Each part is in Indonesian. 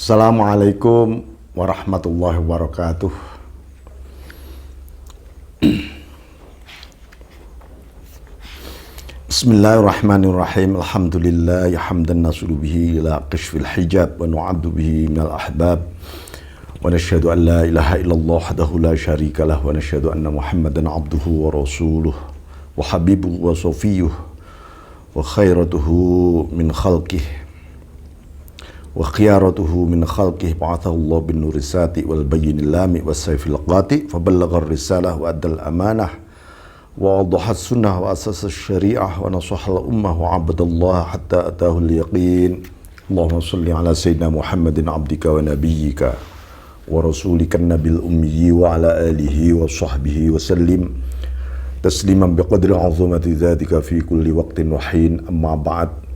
Assalamualaikum warahmatullahi wabarakatuh. Bismillahirrahmanirrahim. Alhamdulillah ya hamdan nasulu bihi ila kashfil hijab wa nu'addu bihi minal ahbab. Wa nashhadu an la ilaha illallah wahdahu la syarika lah wa nashhadu anna Muhammadan abduhu wa rasuluh wa habibuhu wa safiyuh wa khairatuhu min khalqih wa khiyaratuhu min khalqih ba'athahu Allah bin nurisati wal bayyinil lami was sayfil qati fa ballagha ar-risalah wa addal amanah wa waddaha as-sunnah wa asasa asy-syari'ah wa nasaha al-ummah wa 'abadallaha hatta atahu al-yaqin. Allahumma shalli ala sayyidina Muhammadin abdika wa nabiyyika wa rasulika an-nabiyil ummi wa ala alihi wa sahbihi wa sallim tasliman biqadri 'azamati dzatika fi kulli waqtin wa hin. Amma ba'd.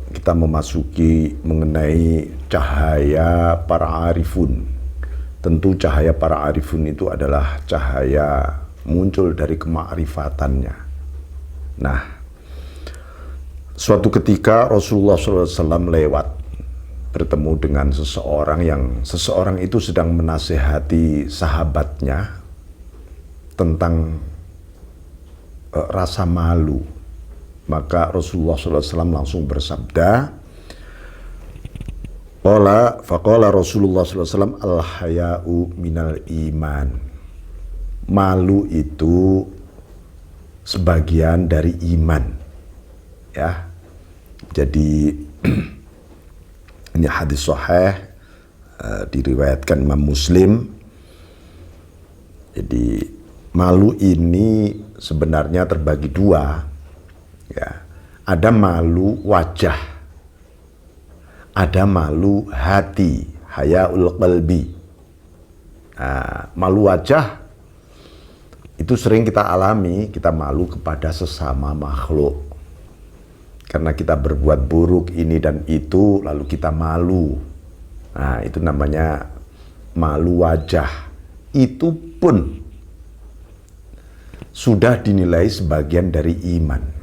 Kita memasuki mengenai cahaya para arifun. Tentu cahaya para arifun itu adalah cahaya muncul dari kemakrifatannya. Nah, suatu ketika Rasulullah SAW lewat bertemu dengan seseorang itu sedang menasehati sahabatnya tentang rasa malu. Maka Rasulullah SAW langsung bersabda, faqala Rasulullah SAW, al-haya'u minal iman. Malu itu sebagian dari iman. Ya, jadi ini hadis sahih, diriwayatkan Imam Muslim. Jadi malu ini sebenarnya terbagi dua. Ya, ada malu wajah, ada malu hati, hayaul qalbi. Nah, malu wajah itu sering kita alami, kita malu kepada sesama makhluk. Karena kita berbuat buruk ini dan itu, lalu kita malu. Nah, itu namanya malu wajah. Itu pun sudah dinilai sebagian dari iman.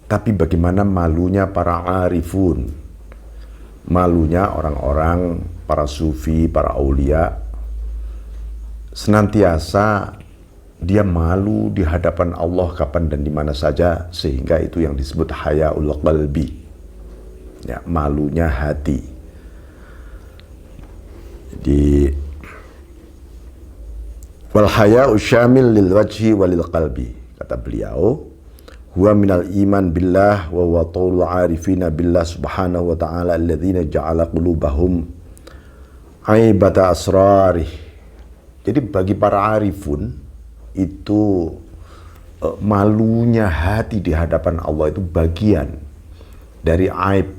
Tapi bagaimana malunya para arifun? Malunya orang-orang, para sufi, para aulia, senantiasa dia malu di hadapan Allah kapan dan di mana saja, sehingga itu yang disebut hayaul qalbi. Ya, malunya hati. Jadi wal haya'u syamil lil wajhi walil qalbi, kata beliau. Huwa minal iman billah wa huwa taulul arifina billah subhanahu wa ta'ala alladzina ja'ala qulubahum aibata asrarih. Jadi bagi para arifun itu malunya hati di hadapan Allah itu bagian dari aib,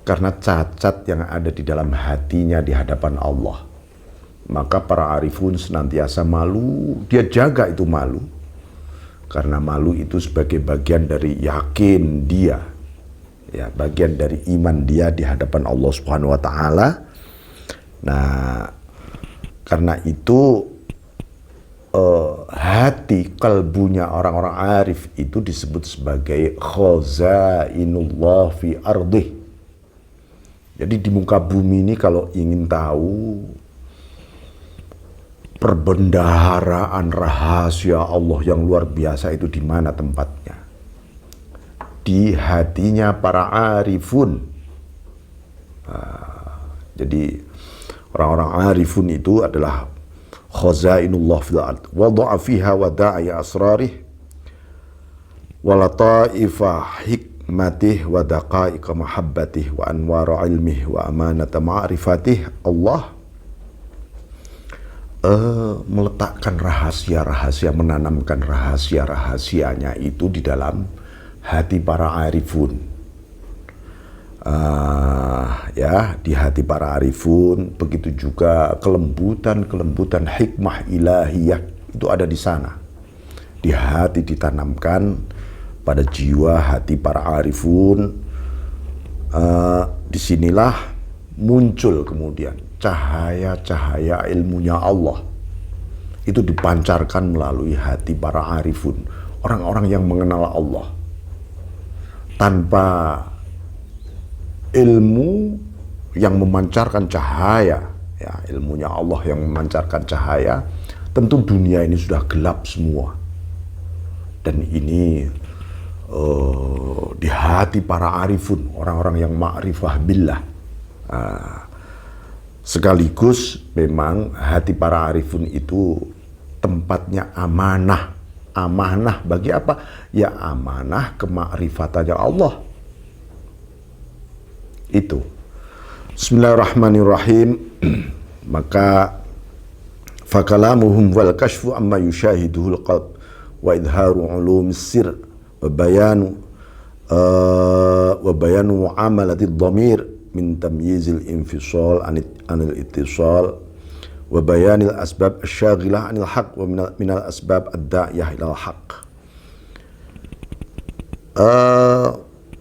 karena cacat yang ada di dalam hatinya di hadapan Allah. Maka para arifun senantiasa malu, dia jaga itu malu. Karena malu itu sebagai bagian dari yakin dia, ya, bagian dari iman dia di hadapan Allah Subhanahu wa Ta'ala. Nah, karena itu hati, kalbunya orang-orang arif itu disebut sebagai khazainullah fi ardih. Jadi di muka bumi ini kalau ingin tahu perbendaharaan rahasia Allah yang luar biasa itu di mana tempatnya? Di hatinya para arifun. Jadi orang-orang arifun itu adalah khazainullah fil ard. Wada'a fiha wada'i asrarih wa lataifa hikmatih wa daqa'iqa mahabbatih wa anwara ilmih wa amanata ma'rifatih. Allah meletakkan rahasia-rahasia, menanamkan rahasia-rahasianya itu di dalam hati para arifun. Ya, di hati para arifun, begitu juga kelembutan hikmah ilahiyah itu ada di sana. Di hati ditanamkan pada jiwa hati para arifun. Disinilah muncul kemudian cahaya-cahaya ilmunya Allah. Itu dipancarkan melalui hati para arifun, orang-orang yang mengenal Allah. Tanpa ilmu yang memancarkan cahaya, ya, ilmunya Allah yang memancarkan cahaya, tentu dunia ini sudah gelap semua. Dan ini di hati para arifun, orang-orang yang ma'rifah billah. Sekaligus memang hati para arifun itu tempatnya amanah. Amanah bagi apa? Ya amanah kemakrifatannya Allah. Itu. Bismillahirrahmanirrahim. Maka fakalamuhum wal kashfu amma yushahiduhul qalb wa idharu ulumis sir wa bayanu muamalati dhamir min tamyizil infisal anil ittisal wa bayanil asbab asyaghilah anil haq wa minal asbab ad-da'iyah ilal haq.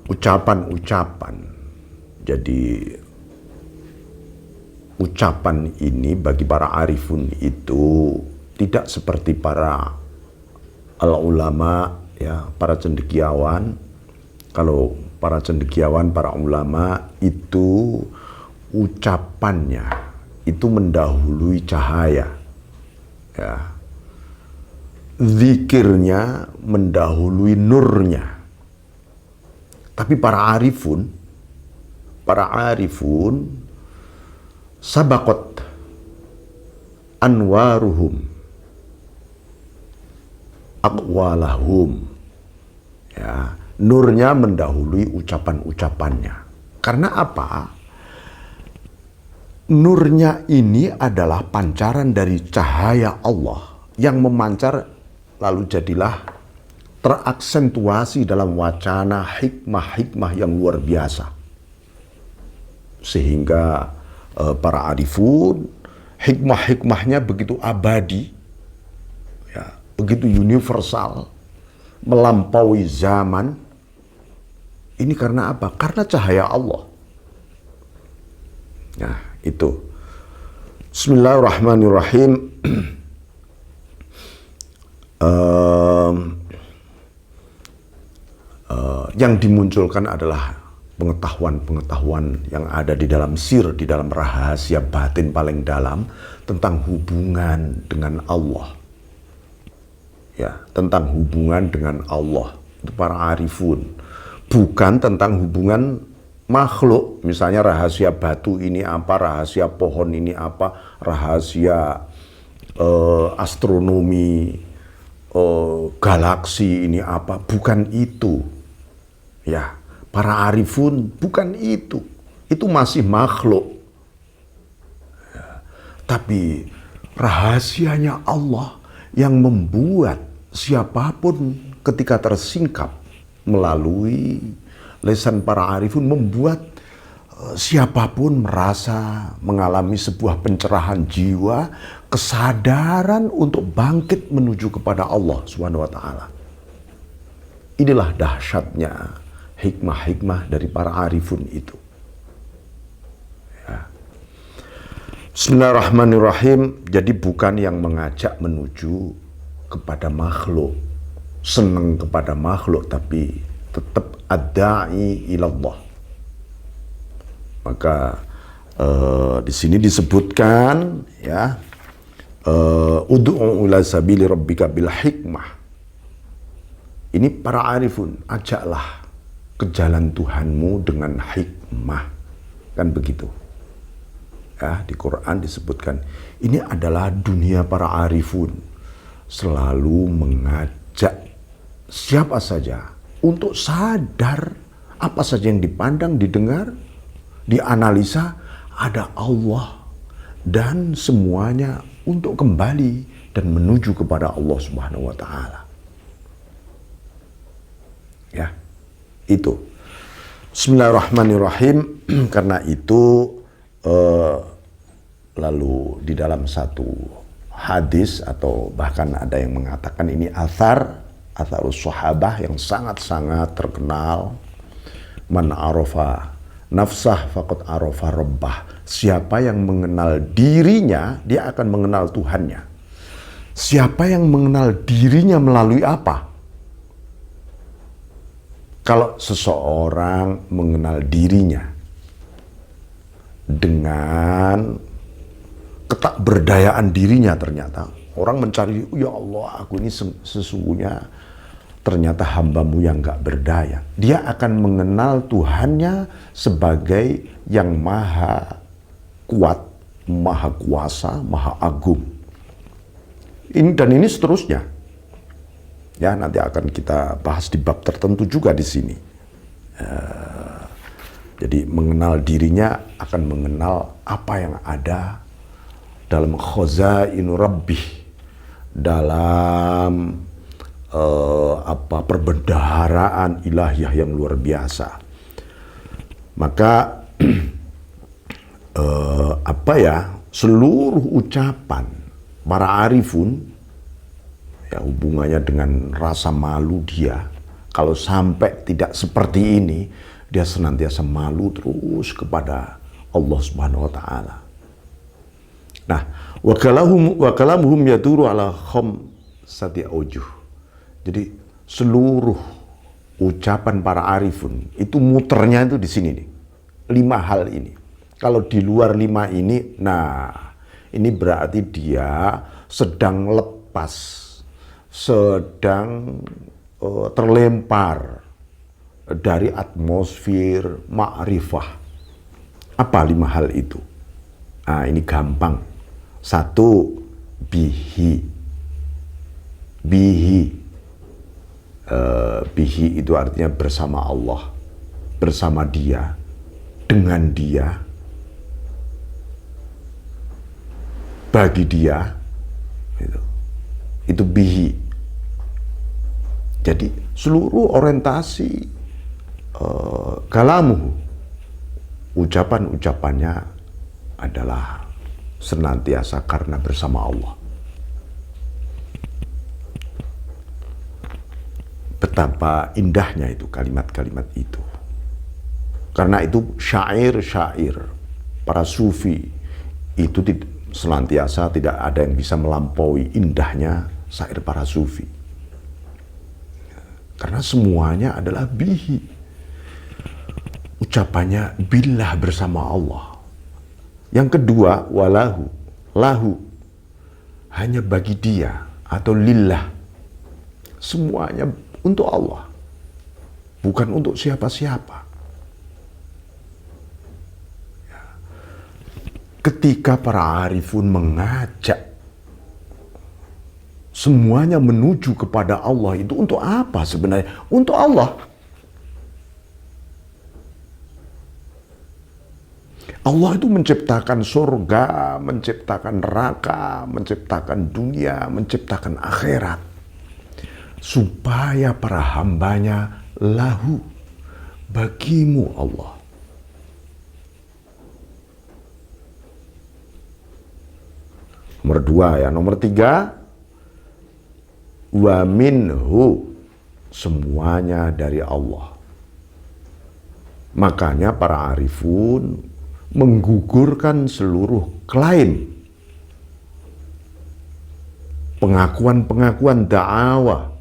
Ucapan-ucapan. Jadi ucapan ini bagi para arifun itu tidak seperti para al-ulama, ya, para cendekiawan. Kalau para cendekiawan, para ulama itu ucapannya itu mendahului cahaya, ya. Zikirnya mendahului nurnya. Tapi para arifun sabaqat anwaruhum aqwalahum, ya, nurnya mendahului ucapan-ucapannya. Karena apa? Nurnya ini adalah pancaran dari cahaya Allah yang memancar, lalu jadilah teraksentuasi dalam wacana hikmah-hikmah yang luar biasa. Sehingga para arifun, hikmah-hikmahnya begitu abadi, ya, begitu universal, melampaui zaman. Ini karena apa? Karena cahaya Allah. Nah, itu. Bismillahirrahmanirrahim. Yang dimunculkan adalah pengetahuan-pengetahuan yang ada di dalam sir, di dalam rahasia batin paling dalam tentang hubungan dengan Allah. Ya, tentang hubungan dengan Allah. Itu para arifun. Bukan tentang hubungan makhluk. Misalnya rahasia batu ini apa, rahasia pohon ini apa, rahasia astronomi, galaksi ini apa. Bukan itu. Ya, para arifun bukan itu. Itu masih makhluk. Ya, tapi rahasianya Allah yang membuat siapapun ketika tersingkap melalui lisan para arifun, membuat siapapun merasa mengalami sebuah pencerahan jiwa, kesadaran untuk bangkit menuju kepada Allah Subhanahu wa taala. Inilah dahsyatnya hikmah-hikmah dari para arifun itu. Ya. Bismillahirrahmanirrahim. Jadi bukan yang mengajak menuju kepada makhluk, senang kepada makhluk, tapi tetap ad-da'i ilallah. Maka di sini disebutkan, ya, ud'u ila sabili rabbika bil hikmah. Ini para arifun, ajaklah ke jalan Tuhanmu dengan hikmah. Kan begitu. Ya, di Quran disebutkan, ini adalah dunia para arifun. Selalu mengajak siapa saja untuk sadar apa saja yang dipandang, didengar, dianalisa, ada Allah. Dan semuanya untuk kembali dan menuju kepada Allah Subhanahu wa ta'ala. Ya. Itu. Bismillahirrahmanirrahim. Karena itu lalu di dalam satu hadis, atau bahkan ada yang mengatakan ini atharus sahabah yang sangat-sangat terkenal. Man arafa nafsah faqad arafa rabbah. Siapa yang mengenal dirinya, dia akan mengenal Tuhannya. Siapa yang mengenal dirinya melalui apa? Kalau seseorang mengenal dirinya dengan ketakberdayaan dirinya. Ternyata orang mencari, ya Allah, aku ini sesungguhnya ternyata hambamu yang gak berdaya. Dia akan mengenal Tuhannya sebagai yang maha kuat, maha kuasa, maha agung. Dan ini seterusnya. Ya, nanti akan kita bahas di bab tertentu juga di sini. Jadi mengenal dirinya akan mengenal apa yang ada dalam khazainu rabbih, dalam perbendaharaan ilahiyah yang luar biasa. Maka seluruh ucapan para arifun, ya, hubungannya dengan rasa malu dia. Kalau sampai tidak seperti ini, dia senantiasa malu terus kepada Allah Subhanahu wa taala. Nah, wa kalamuhum yaduru ala khamsati aujuh. Jadi seluruh ucapan para arifun itu muternya itu di sini nih. 5 hal ini. Kalau di luar 5 ini, nah ini berarti dia sedang lepas, sedang terlempar dari atmosfer ma'rifah. Apa 5 hal itu? Nah, ini gampang. 1, bihi. Bihi itu artinya bersama Allah, bersama dia, dengan dia, bagi dia. Itu bihi. Jadi seluruh orientasi kalamu, ucapan-ucapannya adalah senantiasa karena bersama Allah. Betapa indahnya itu kalimat-kalimat itu. Karena itu syair-syair para sufi itu senantiasa tidak ada yang bisa melampaui indahnya syair para sufi. Karena semuanya adalah bihi. Ucapannya billah, bersama Allah. Yang kedua, walahu, lahu, hanya bagi dia, atau lillah. Semuanya untuk Allah, bukan untuk siapa-siapa. Ketika para arifun mengajak semuanya menuju kepada Allah, itu untuk apa sebenarnya? Untuk Allah. Allah itu menciptakan surga, menciptakan neraka, menciptakan dunia, menciptakan akhirat, supaya para hambanya lahu, bagimu Allah. Nomor 2 ya. Nomor 3, wa minhu, semuanya dari Allah. Makanya para arifun menggugurkan seluruh klaim, pengakuan-pengakuan da'awah.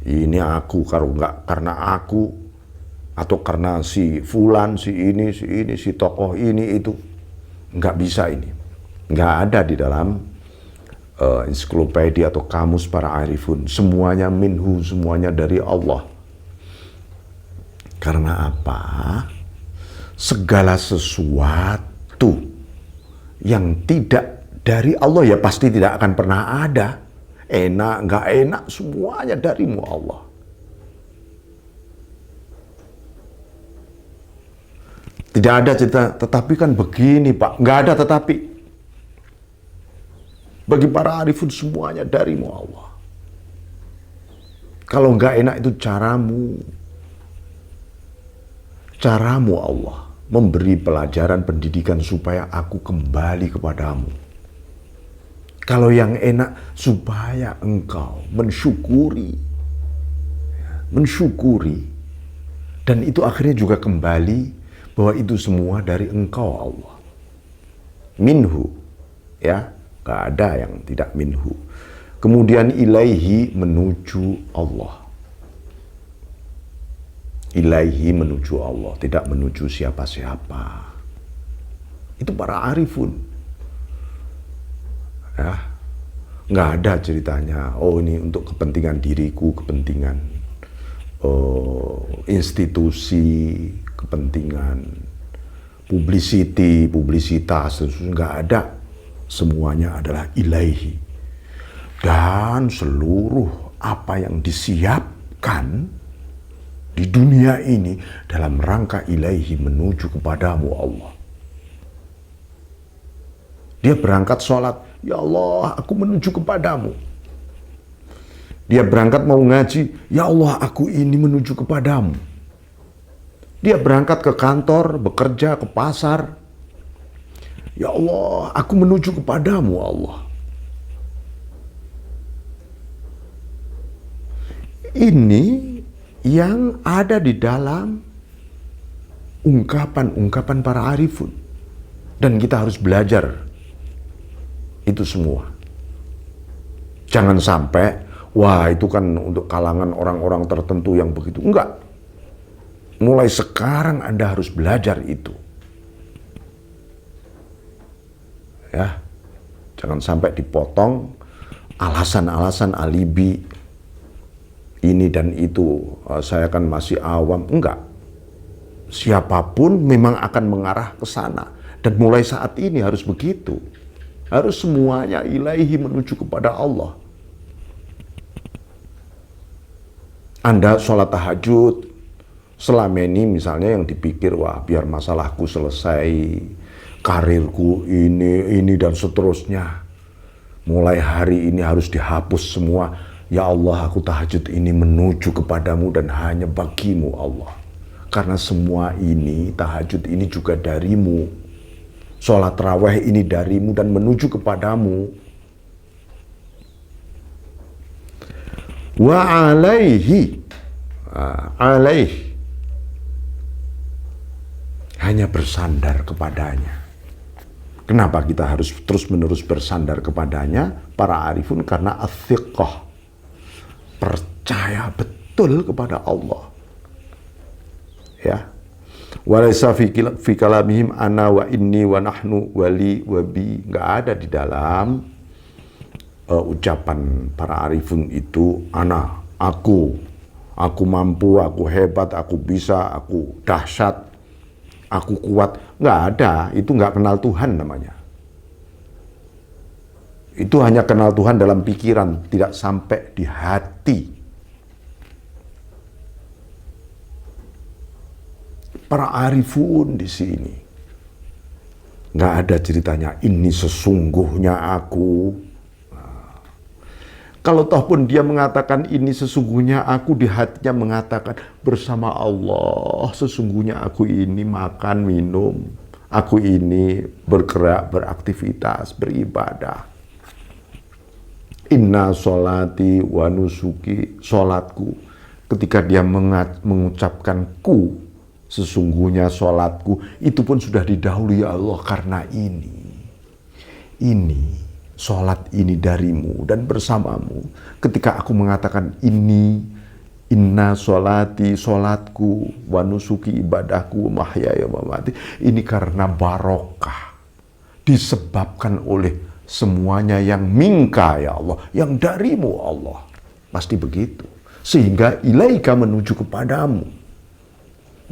Ini aku, kalau enggak karena aku, atau karena si fulan, si ini, si tokoh ini, itu. Enggak bisa ini. Enggak ada di dalam ensiklopedia atau kamus para arifun. Semuanya minhu, semuanya dari Allah. Karena apa? Segala sesuatu yang tidak dari Allah ya pasti tidak akan pernah ada. Enak, enggak enak, semuanya darimu Allah. Tidak ada cerita, tetapi kan begini Pak. Enggak ada tetapi. Bagi para arifun semuanya darimu Allah. Kalau enggak enak itu caramu. Caramu Allah memberi pelajaran pendidikan supaya aku kembali kepadamu. Kalau yang enak supaya engkau mensyukuri. Mensyukuri. Dan itu akhirnya juga kembali bahwa itu semua dari engkau Allah. Minhu. Ya, gak ada yang tidak minhu. Kemudian ilaihi, menuju Allah. Ilaihi, menuju Allah, tidak menuju siapa-siapa. Itu para arifun. Ya, nggak ada ceritanya, oh ini untuk kepentingan diriku, kepentingan institusi, kepentingan publisitas, nggak ada. Semuanya adalah ilahi. Dan seluruh apa yang disiapkan di dunia ini dalam rangka ilahi menuju kepadamu Allah. Dia berangkat sholat, ya Allah aku menuju kepadamu. Dia berangkat mau ngaji, ya Allah aku ini menuju kepadamu. Dia berangkat ke kantor, bekerja, ke pasar, ya Allah aku menuju kepadamu Allah. Ini yang ada di dalam ungkapan-ungkapan para arifun. Dan kita harus belajar itu semua. Jangan sampai, wah itu kan untuk kalangan orang-orang tertentu yang begitu. Enggak. Mulai sekarang Anda harus belajar itu. Ya. Jangan sampai dipotong alasan-alasan alibi ini dan itu. Saya kan masih awam. Enggak. Siapapun memang akan mengarah ke sana. Dan mulai saat ini harus begitu. Harus semuanya ilahi menuju kepada Allah. Anda sholat tahajud, selama ini misalnya yang dipikir, wah biar masalahku selesai, karirku ini dan seterusnya. Mulai hari ini harus dihapus semua. Ya Allah aku tahajud ini menuju kepadamu dan hanya bagimu Allah. Karena semua ini, tahajud ini juga darimu. Sholat raweh ini darimu dan menuju kepadamu. Wa alaihi. Alaih. Hanya bersandar kepadanya. Kenapa kita harus terus-menerus bersandar kepadanya? Para arifun karena athiqah. Percaya betul kepada Allah. Ya. Walaysa fi kalamihim ana wa inni wa nahnu wali wa bi. Nggak ada di dalam ucapan para arifun itu ana, aku mampu, aku hebat, aku bisa, aku dahsyat, aku kuat. Nggak ada, itu nggak kenal Tuhan namanya. Itu hanya kenal Tuhan dalam pikiran, tidak sampai di hati. Para arifun di sini nggak ada ceritanya ini sesungguhnya aku. Nah, kalau toh pun dia mengatakan ini sesungguhnya aku, di hatinya mengatakan bersama Allah sesungguhnya aku ini makan minum, aku ini bergerak, beraktivitas, beribadah. Inna sholati wa nusuki, sholatku. Ketika dia mengucapkan ku, sesungguhnya sholatku, itu pun sudah didahului ya Allah karena ini sholat ini darimu dan bersamamu. Ketika aku mengatakan ini, inna sholati, sholatku, wa nusuki, ibadahku, mahyaya wa mamati, ini karena barokah, disebabkan oleh semuanya yang minka ya Allah, yang darimu Allah. Pasti begitu. Sehingga ilaika menuju kepadamu.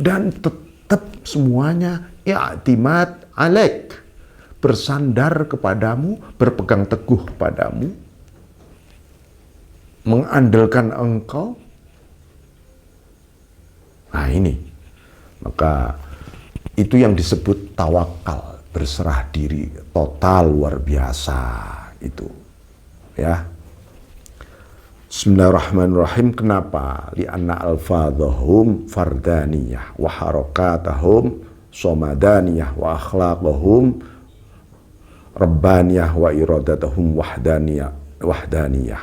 Dan tetap semuanya i'timad alaik, bersandar kepadamu, berpegang teguh kepadamu, mengandalkan engkau. Nah ini, maka itu yang disebut tawakal, berserah diri total, luar biasa itu ya. Bismillahirrahmanirrahim. Kenapa? Li'anna alfadhahum fardaniyah wa harakatahum somadaniyah wa akhlaqahum rabbaniyah wa iradatahum wahdaniyah.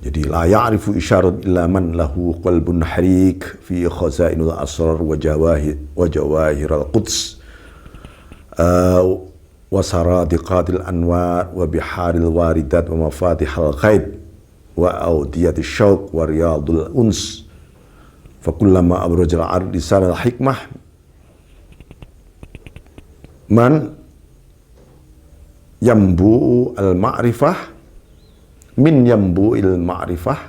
Jadi la ya'rifu isyarat illa man lahu qalbun harik fi khazainul asrar wa jawahirul quds wa saradiqatil anwar wa biharil waridat wa mafatihal ghaib wa awdiyatil syauq wa riyadul uns fa kullama abrajal ard lisanal hikmah Man yambu al-ma'rifah min yambu il-ma'rifah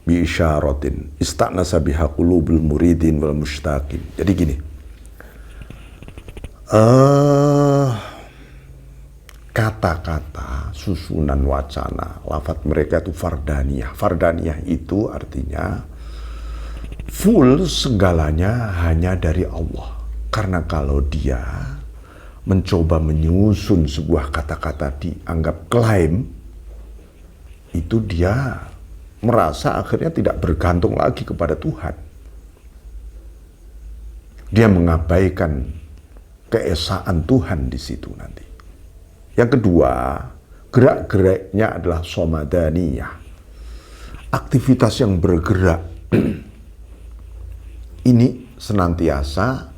bi isyaratin istanasa biha qulubul muridin wal mushtaqin. Jadi gini, kata-kata, susunan wacana, lafaz mereka itu fardaniyah. Fardaniyah itu artinya full segalanya hanya dari Allah. Karena kalau dia mencoba menyusun sebuah kata-kata dianggap klaim, itu dia merasa akhirnya tidak bergantung lagi kepada Tuhan. Dia mengabaikan keesaan Tuhan di situ nanti. Yang kedua, gerak-geriknya adalah somadaniyah. Aktivitas yang bergerak ini senantiasa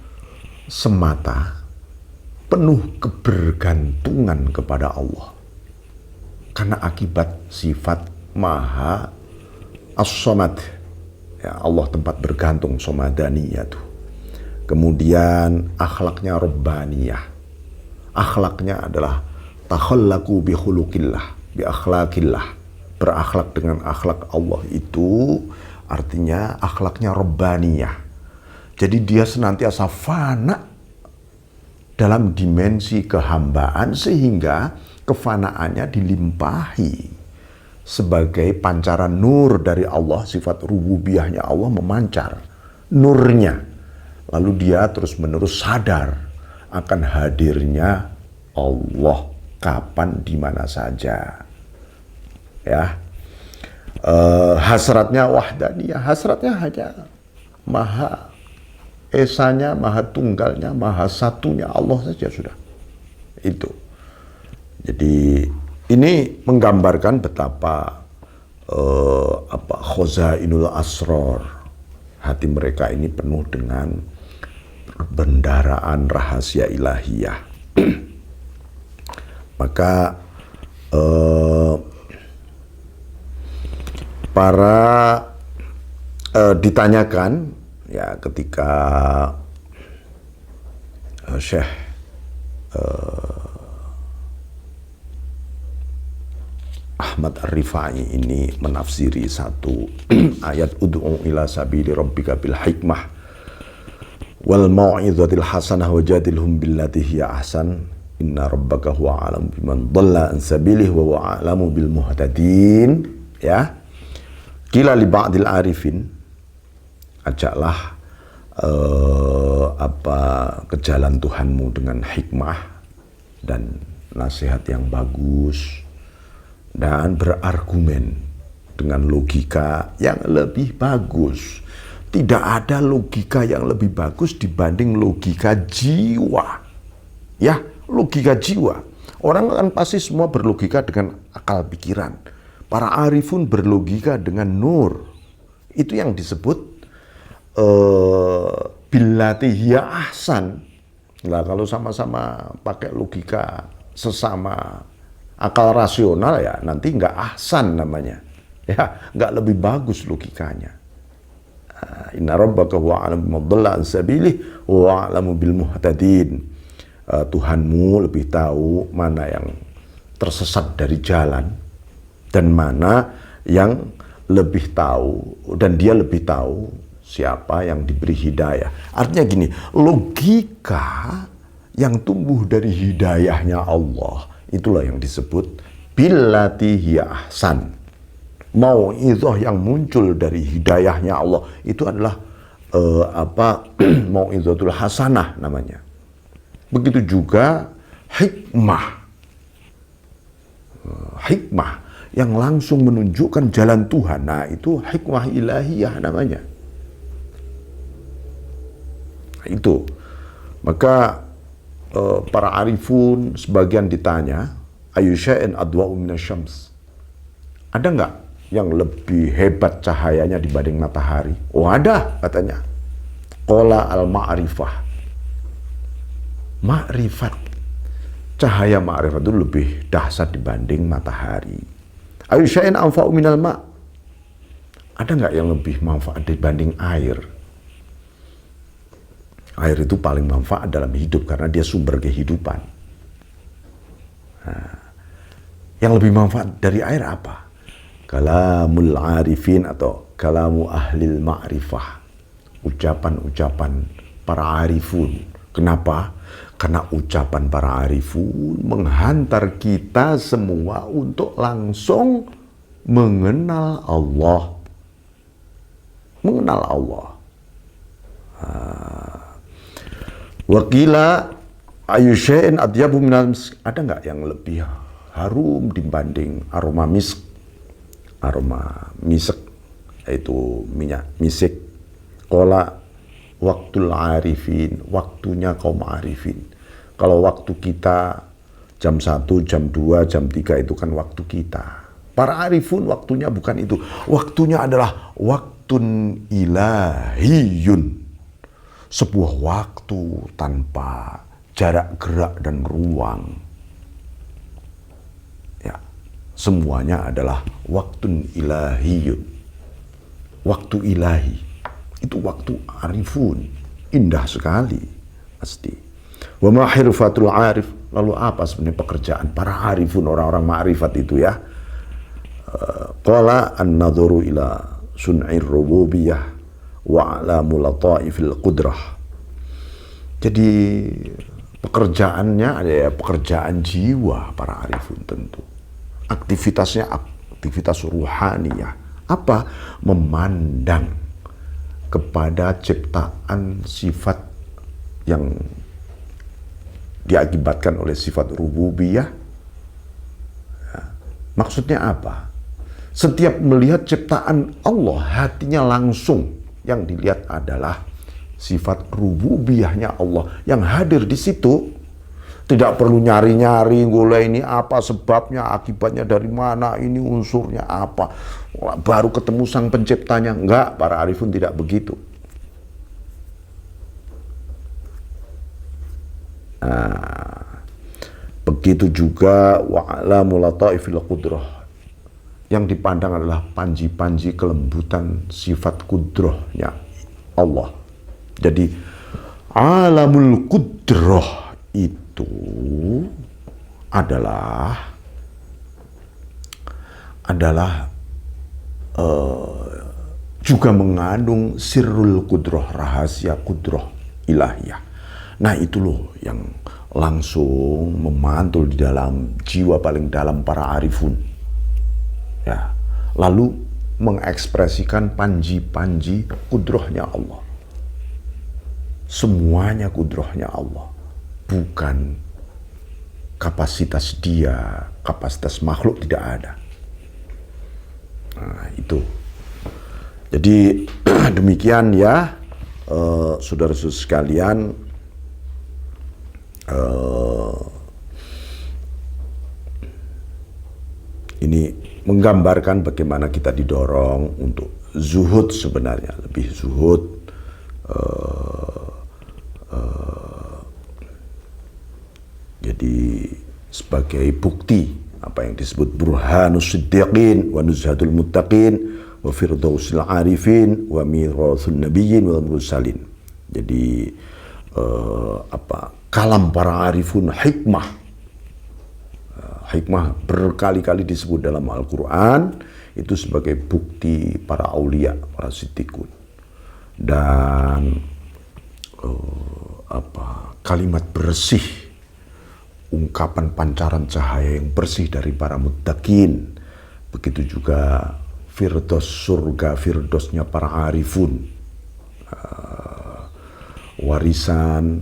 semata penuh kebergantungan kepada Allah. Karena akibat sifat maha as-somad. Ya, Allah tempat bergantung, somadaniyah tuh. Kemudian akhlaknya rabbaniyah. Akhlaknya adalah takhallaku bi khuluqillah, bi akhlaqillah. Berakhlak dengan akhlak Allah itu artinya akhlaknya rabbaniyah. Jadi dia senantiasa fana dalam dimensi kehambaan sehingga kefanaannya dilimpahi sebagai pancaran nur dari Allah. Sifat rububiyahnya Allah memancar nurnya. Lalu dia terus-menerus sadar akan hadirnya Allah kapan di mana saja. Ya. Hasratnya wahdaniyah, hasratnya hanya maha esanya, maha tunggalnya, maha satunya Allah saja sudah. Itu. Jadi ini menggambarkan betapa khozainul asror, hati mereka ini penuh dengan bendaraan rahasia ilahiyah. Maka ditanyakan ya ketika Syekh Ahmad Ar-Rifai ini menafsiri satu ayat ud'u ila sabili rabbika bil hikmah wal mau'izatil hasanah wajadilhum billati hiya ahsan inna rabbaka huwa a'lamu biman dhalla an sabilihi wa huwa a'lamu bil muhtadin. Ya, qila li ba'dil arifin, ajaklah ke jalan Tuhanmu dengan hikmah dan nasihat yang bagus dan berargumen dengan logika yang lebih bagus. Tidak ada logika yang lebih bagus dibanding logika jiwa. Ya, logika jiwa. Orang kan pasti semua berlogika dengan akal pikiran. Para arifun berlogika dengan nur. Itu yang disebut billati hiya ahsan. Nah, kalau sama-sama pakai logika sesama akal rasional ya nanti nggak ahsan namanya. Ya, nggak lebih bagus logikanya. Inna rabbaka huwa a'lamu biman dhalla an sabilihi wa huwa a'lamu bil muhtadin. Tuhanmu lebih tahu mana yang tersesat dari jalan dan mana yang lebih tahu, dan dia lebih tahu siapa yang diberi hidayah. Artinya gini, logika yang tumbuh dari hidayahnya Allah itulah yang disebut billati hiya ahsan. Mau'izah yang muncul dari hidayahnya Allah itu adalah mau'izatul hasanah namanya. Begitu juga hikmah. Hikmah yang langsung menunjukkan jalan Tuhan. Nah, itu hikmah ilahiyah namanya. Itu. Maka para arifun sebagian ditanya, ayu syai'in adwa'u minasyams. Ada nggak yang lebih hebat cahayanya dibanding matahari? Oh, ada katanya. Qala al-ma'rifah. Ma'rifat. Cahaya ma'rifat itu lebih dahsyat dibanding matahari. Ayu syai'in anfa'u minal ma'. Ada nggak yang lebih manfaat dibanding air? Air itu paling manfaat dalam hidup karena dia sumber kehidupan. Yang lebih manfaat dari air apa? Kalamul arifin atau kalamu ahlil ma'rifah. Ucapan-ucapan para arifun. Kenapa? Karena ucapan para arifun menghantar kita semua untuk langsung mengenal Allah. Mengenal Allah. Wakila ayu syai'in atyabu minal misk. Ada nggak yang lebih harum dibanding aroma misk? Aroma misek, yaitu minyak misik. Qala waktul arifin, waktunya kaum arifin. Kalau waktu kita jam 1, jam 2, jam 3 itu kan waktu kita. Para arifun waktunya bukan itu. Waktunya adalah waktun ilahiyun. Sebuah waktu tanpa jarak gerak dan ruang. Ya, semuanya adalah waktun ilahiyun. Waktu ilahi. Itu waktu arifun. Indah sekali. Pasti. Wa ma hirfatul arif. Lalu apa sebenarnya pekerjaan para arifun, orang-orang ma'rifat itu ya? Qala an-nadhuru ila sun'ir rububiyah wa alamu lataifil qudrah. Jadi pekerjaannya ada ya, pekerjaan jiwa para arifun tentu. Aktivitasnya aktivitas ruhaniyah. Apa? Memandang kepada ciptaan sifat yang diakibatkan oleh sifat rububiyah. Ya. Maksudnya apa? Setiap melihat ciptaan Allah, hatinya langsung yang dilihat adalah sifat rububiyahnya Allah yang hadir di situ. Tidak perlu nyari-nyari, golek ini apa sebabnya, akibatnya dari mana, ini unsurnya apa. Baru ketemu sang penciptanya. Enggak, para arifun tidak begitu. Nah, begitu juga wa'alamu lataifil qudrah. Yang dipandang adalah panji-panji kelembutan sifat kudrohnya Allah. Jadi alamul kudroh itu adalah juga mengandung sirrul kudroh, rahasia kudroh ilahiyah. Nah itu loh yang langsung memantul di dalam jiwa paling dalam para arifun. Ya, lalu mengekspresikan panji-panji kudrohnya Allah. Semuanya kudrohnya Allah. Bukan kapasitas dia, kapasitas makhluk tidak ada. Nah, itu. Jadi demikian ya, saudara-saudara sekalian, ini menggambarkan bagaimana kita didorong untuk zuhud sebenarnya, lebih zuhud, jadi sebagai bukti apa yang disebut burhanus siddiqin wa nuzhatul muttaqin wa firdausil arifin wa mirathun nabiyyin wal mursalin. Jadi kalam para arifun, hikmah. Hikmah berkali-kali disebut dalam Al-Quran itu sebagai bukti para aulia, para siddiqun. Dan kalimat bersih, ungkapan pancaran cahaya yang bersih dari para muttaqin. Begitu juga firdaus surga, firdausnya para arifun. Warisan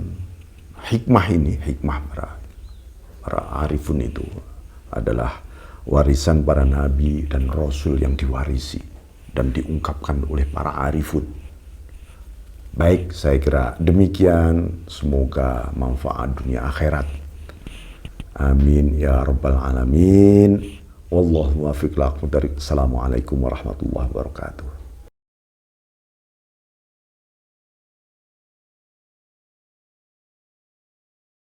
hikmah ini, hikmah para arifun itu adalah warisan para nabi dan rasul yang diwarisi dan diungkapkan oleh para arifun. Baik, saya kira demikian. Semoga manfaat dunia akhirat. Amin ya rabbal alamin. Wallahu muwaffiq. Assalamualaikum warahmatullahi wabarakatuh.